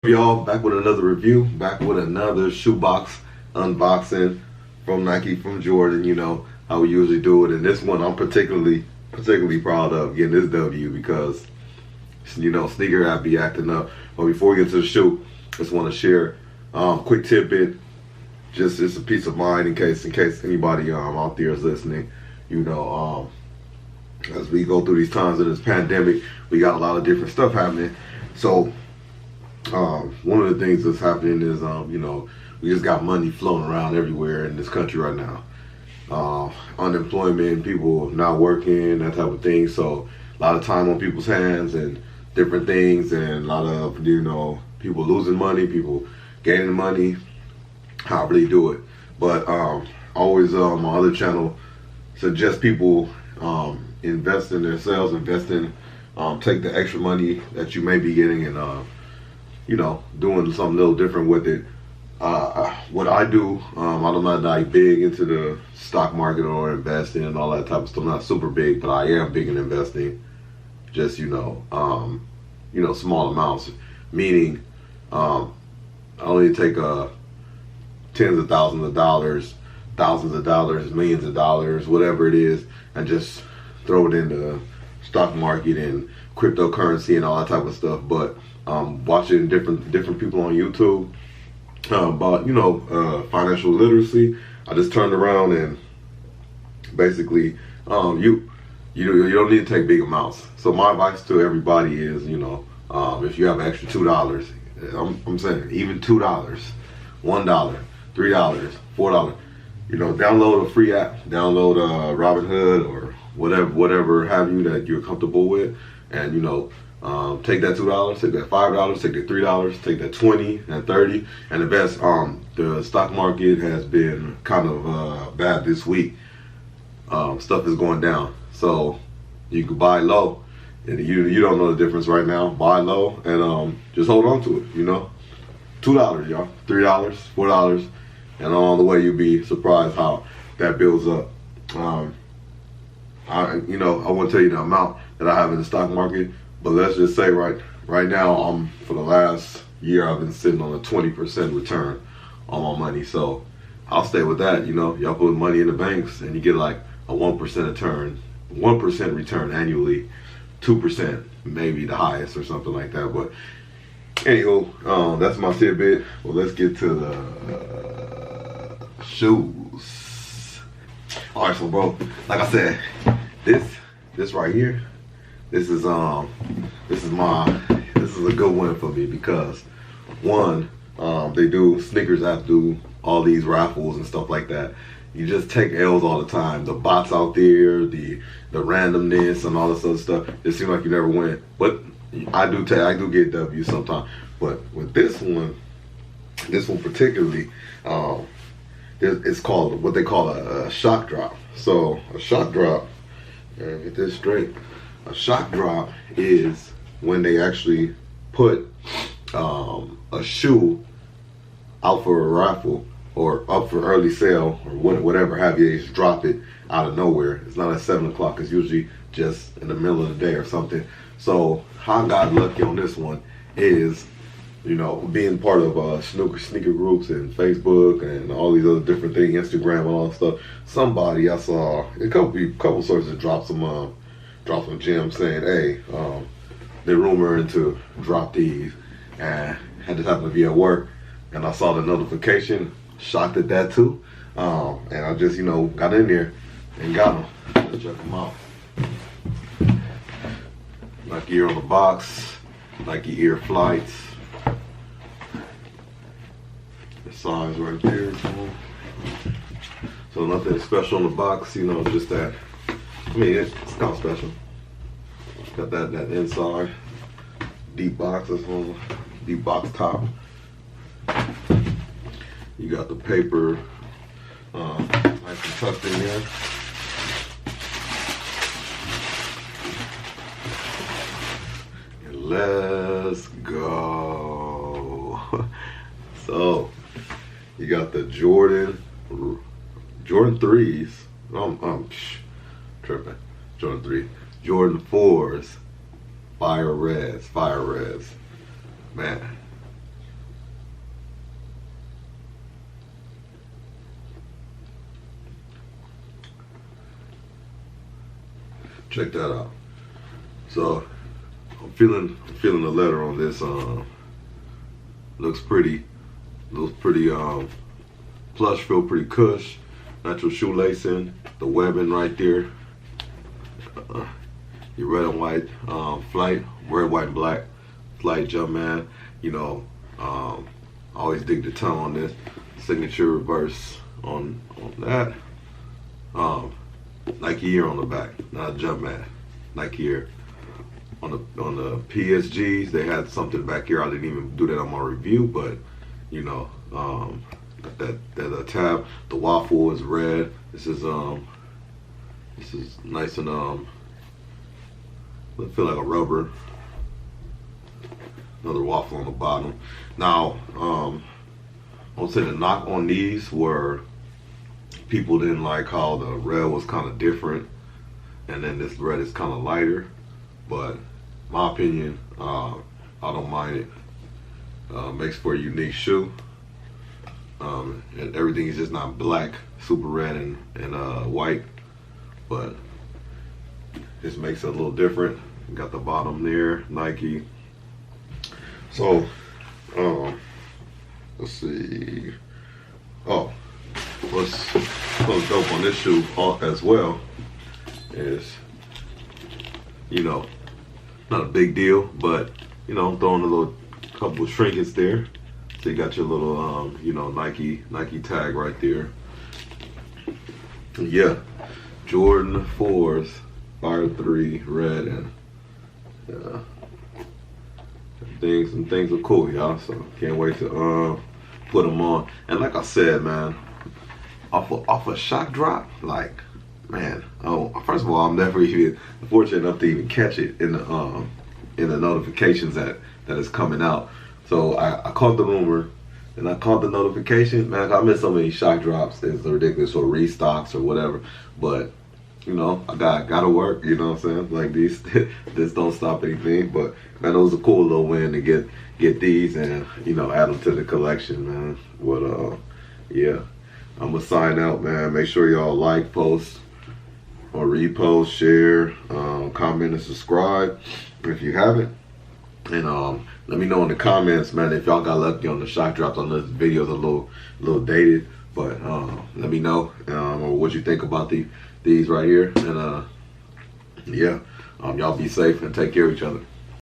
Y'all, back with another review, back with another shoebox unboxing from Nike, from Jordan. You know how we usually do it, and this one I'm particularly proud of getting this W because sneaker app be acting up. But before we get to the shoe, just want to share quick tidbit, just a peace of mind in case anybody out there is listening. As we go through these times of this pandemic, we got a lot of different stuff happening. So one of the things that's happening is, we just got money flowing around everywhere in this country right now. Unemployment, people not working, that type of thing. So a lot of time on people's hands and different things, and a lot of, people losing money, people gaining money, however they do it. But always on my other channel, suggest people invest in themselves, take the extra money that you may be getting and doing something a little different with it. What I do, I'm not like big into the stock market or investing and all that type of stuff. I'm not super big, but I am big in investing. Just small amounts. Meaning, I only take tens of thousands of dollars, millions of dollars, whatever it is, and just throw it in the stock market and cryptocurrency and all that type of stuff. But watching different people on YouTube about financial literacy, I just turned around and basically you don't need to take big amounts. So my advice to everybody is if you have an extra $2, I'm saying even $2, $1, $3, $4, download a free app, download Robinhood or whatever have you that you're comfortable with, and take that $2, take that $5, take that $3, take that $20 and $30, and invest. The stock market has been kind of bad this week. Stuff is going down, so you can buy low, and you don't know the difference right now. Buy low and just hold on to it. $2, y'all, $3, $4, and along the way you'll be surprised how that builds up. I won't tell you the amount that I have in the stock market, but let's just say right now, for the last year, I've been sitting on a 20% return on my money. So I'll stay with that. Y'all put money in the banks and you get like a 1% return annually, 2% maybe the highest or something like that. But anywho, that's my tidbit. Well, let's get to the shoes. All right, so bro, like I said, this right here, this is a good one for me because one, sneakers app do all these raffles and stuff like that. You just take L's all the time. The bots out there, the randomness and all this other stuff. It seems like you never win, but I do get W's sometimes. But with this one particularly, it's called what they call a shock drop. So a shock drop, get this straight. A shock drop is when they actually put a shoe out for a raffle or up for early sale or whatever have you. They just drop it out of nowhere. It's not at 7 o'clock. It's usually just in the middle of the day or something. So how I got lucky on this one is, being part of sneaker groups and Facebook and all these other different things, Instagram and all that stuff. Somebody I saw, a couple sources dropped some gems saying, hey, they're rumoring to drop these, and had this happen to be at work, and I saw the notification, shocked at that too, and I just got in there and got them. Let's check them out. Nike Air on the box, Nike Air Flights. The size right there. So nothing special on the box, just that. It's not special. Got that inside deep box. That's on deep box top. You got the paper nice and tucked in there. And let's go. So you got the Jordan 3s. Tripping. Jordan 3. Jordan 4s. Fire Reds. Man, check that out. So I'm feeling the leather on this. Looks pretty plush, feel pretty cush. Natural shoelacing, the webbing right there. Your red and white flight, red, white, and black flight Jumpman. You know, always dig the tone on this. Signature reverse on that. Nike Air on the back, not Jumpman. Nike Air. On the PSGs, they had something back here. I didn't even do that on my review, but you know, that tab. The waffle is red. This is nice and I feel like a rubber. Another waffle on the bottom. Now, I would say the knock on these were people didn't like how the red was kind of different, and then this red is kind of lighter. But my opinion, I don't mind it. Makes for a unique shoe. And everything is just not black, super red and white, but this makes it a little different. Got the bottom there, Nike. So, let's see. Oh, what's dope on this shoe as well is, you know, not a big deal, but you know, I'm throwing a little couple of trinkets there. So you got your little, you know, Nike tag right there. Yeah, Jordan 4s, Fire 3, red, and some things are cool, y'all. So can't wait to put them on. And like I said, man, off a shock drop, like, man. Oh, first of all, I'm never even fortunate enough to even catch it in the notifications that is coming out. So I caught the rumor, and I caught the notification. Man, I missed so many shock drops. It's ridiculous, or restocks or whatever. But you know, I gotta work. You know what I'm saying? Like these, this don't stop anything. But man, it was a cool little win to get these and you know add them to the collection, man. But yeah, I'm gonna sign out, man. Make sure y'all like, post, or repost, share, comment, and subscribe if you haven't. And let me know in the comments, man, if y'all got lucky on the shock drops. I know this video's a little dated, but let me know what you think about these right here. And yeah, y'all be safe and take care of each other.